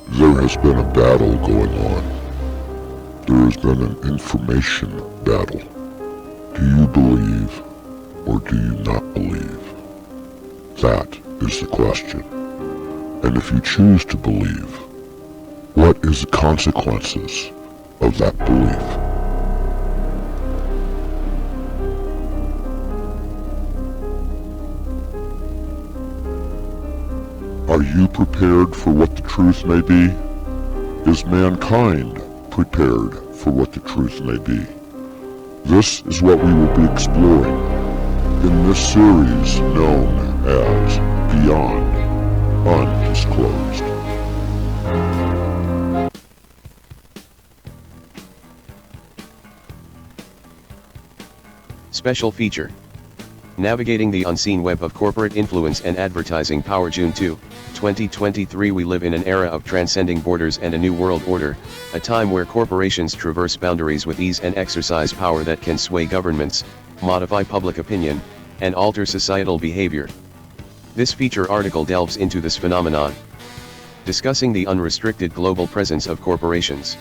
There has been a battle going on. There has been an information battle. Do you believe or do you not believe? That is the question. And if you choose to believe, what is the consequences of that belief? Are you prepared for what the truth may be? Is mankind prepared for what the truth may be? This is what we will be exploring in this series known as Beyond Undisclosed. Special feature. Navigating the unseen web of corporate influence and advertising power. June 2, 2023. We live in an era of transcending borders and a new world order, a time where corporations traverse boundaries with ease and exercise power that can sway governments, modify public opinion, and alter societal behavior. This feature article delves into this phenomenon, discussing the unrestricted global presence of corporations,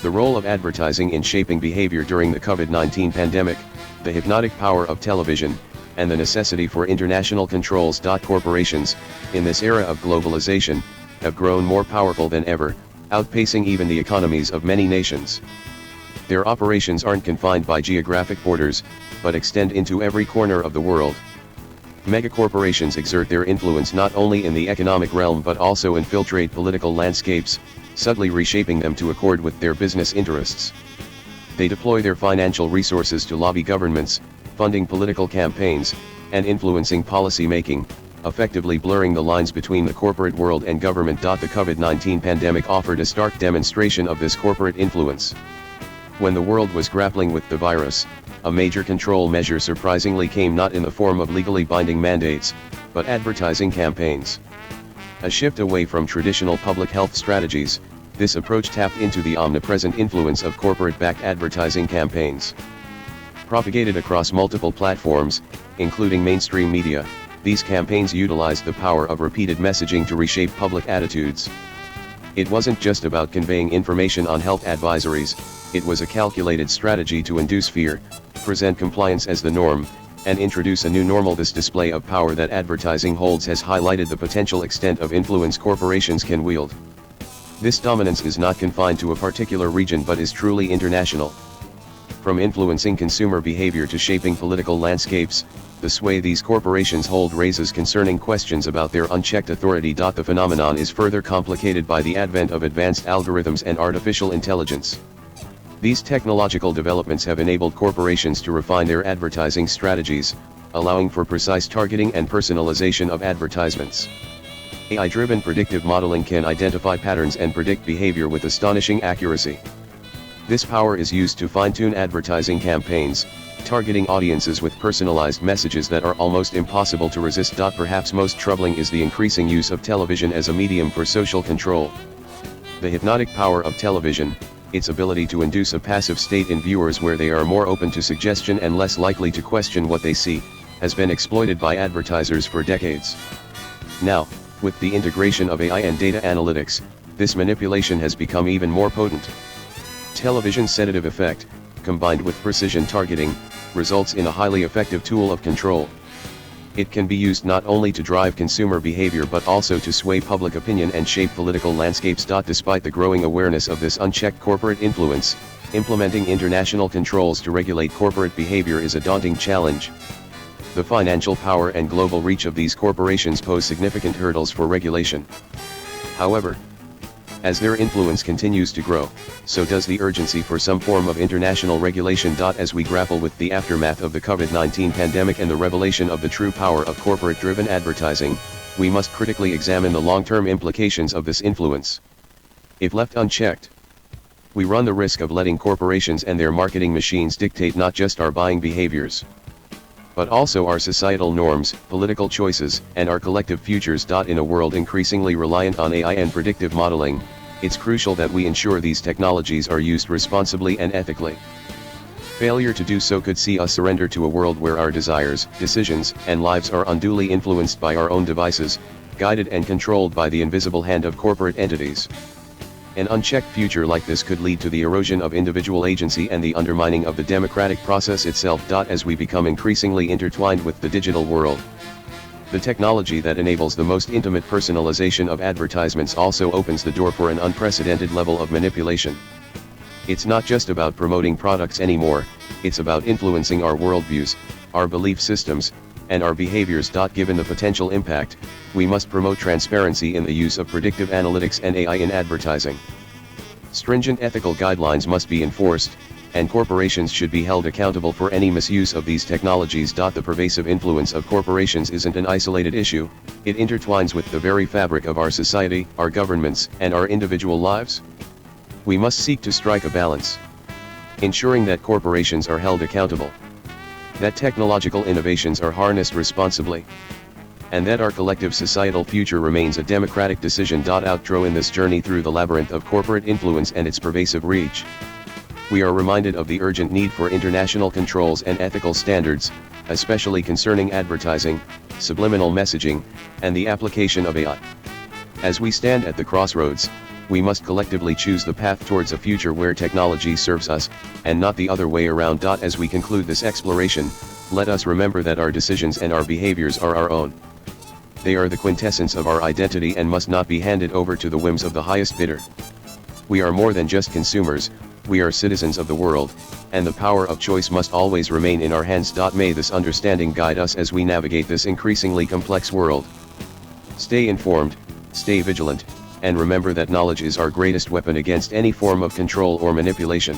the role of advertising in shaping behavior during the COVID-19 pandemic, the hypnotic power of television, and the necessity for international controls. Corporations, in this era of globalization, have grown more powerful than ever, outpacing even the economies of many nations. Their operations aren't confined by geographic borders, but extend into every corner of the world. Megacorporations exert their influence not only in the economic realm but also infiltrate political landscapes, subtly reshaping them to accord with their business interests. They deploy their financial resources to lobby governments, funding political campaigns, and influencing policy making, effectively blurring the lines between the corporate world and government. The COVID-19 pandemic offered a stark demonstration of this corporate influence. When the world was grappling with the virus, a major control measure surprisingly came not in the form of legally binding mandates, but advertising campaigns. A shift away from traditional public health strategies, this approach tapped into the omnipresent influence of corporate-backed advertising campaigns. Propagated across multiple platforms, including mainstream media, these campaigns utilized the power of repeated messaging to reshape public attitudes. It wasn't just about conveying information on health advisories, it was a calculated strategy to induce fear, present compliance as the norm, and introduce a new normal. This display of power that advertising holds has highlighted the potential extent of influence corporations can wield. This dominance is not confined to a particular region but is truly international. From influencing consumer behavior to shaping political landscapes, the sway these corporations hold raises concerning questions about their unchecked authority. The phenomenon is further complicated by the advent of advanced algorithms and artificial intelligence. These technological developments have enabled corporations to refine their advertising strategies, allowing for precise targeting and personalization of advertisements. AI-driven predictive modeling can identify patterns and predict behavior with astonishing accuracy. This power is used to fine-tune advertising campaigns, targeting audiences with personalized messages that are almost impossible to resist. Perhaps most troubling is the increasing use of television as a medium for social control. The hypnotic power of television, its ability to induce a passive state in viewers where they are more open to suggestion and less likely to question what they see, has been exploited by advertisers for decades. Now, with the integration of AI and data analytics, this manipulation has become even more potent. Television's sedative effect, combined with precision targeting, results in a highly effective tool of control. It can be used not only to drive consumer behavior but also to sway public opinion and shape political landscapes. Despite the growing awareness of this unchecked corporate influence, implementing international controls to regulate corporate behavior is a daunting challenge. The financial power and global reach of these corporations pose significant hurdles for regulation. However, as their influence continues to grow, so does the urgency for some form of international regulation. As we grapple with the aftermath of the COVID-19 pandemic and the revelation of the true power of corporate-driven advertising, we must critically examine the long-term implications of this influence. If left unchecked, we run the risk of letting corporations and their marketing machines dictate not just our buying behaviors, but also our societal norms, political choices, and our collective futures. In a world increasingly reliant on AI and predictive modeling, it's crucial that we ensure these technologies are used responsibly and ethically. Failure to do so could see us surrender to a world where our desires, decisions, and lives are unduly influenced by our own devices, guided and controlled by the invisible hand of corporate entities. An unchecked future like this could lead to the erosion of individual agency and the undermining of the democratic process itself. As we become increasingly intertwined with the digital world, the technology that enables the most intimate personalization of advertisements also opens the door for an unprecedented level of manipulation. It's not just about promoting products anymore, it's about influencing our worldviews, our belief systems, and our behaviors. Given the potential impact, we must promote transparency in the use of predictive analytics and AI in advertising. Stringent ethical guidelines must be enforced, and corporations should be held accountable for any misuse of these technologies. The pervasive influence of corporations isn't an isolated issue, it intertwines with the very fabric of our society, our governments, and our individual lives. We must seek to strike a balance, ensuring that corporations are held accountable, that technological innovations are harnessed responsibly, and that our collective societal future remains a democratic decision. Outro: in this journey through the labyrinth of corporate influence and its pervasive reach, we are reminded of the urgent need for international controls and ethical standards, especially concerning advertising, subliminal messaging, and the application of AI. As we stand at the crossroads, we must collectively choose the path towards a future where technology serves us, and not the other way around. As we conclude this exploration, let us remember that our decisions and our behaviors are our own. They are the quintessence of our identity and must not be handed over to the whims of the highest bidder. We are more than just consumers, we are citizens of the world, and the power of choice must always remain in our hands. May this understanding guide us as we navigate this increasingly complex world. Stay informed, stay vigilant, and remember that knowledge is our greatest weapon against any form of control or manipulation.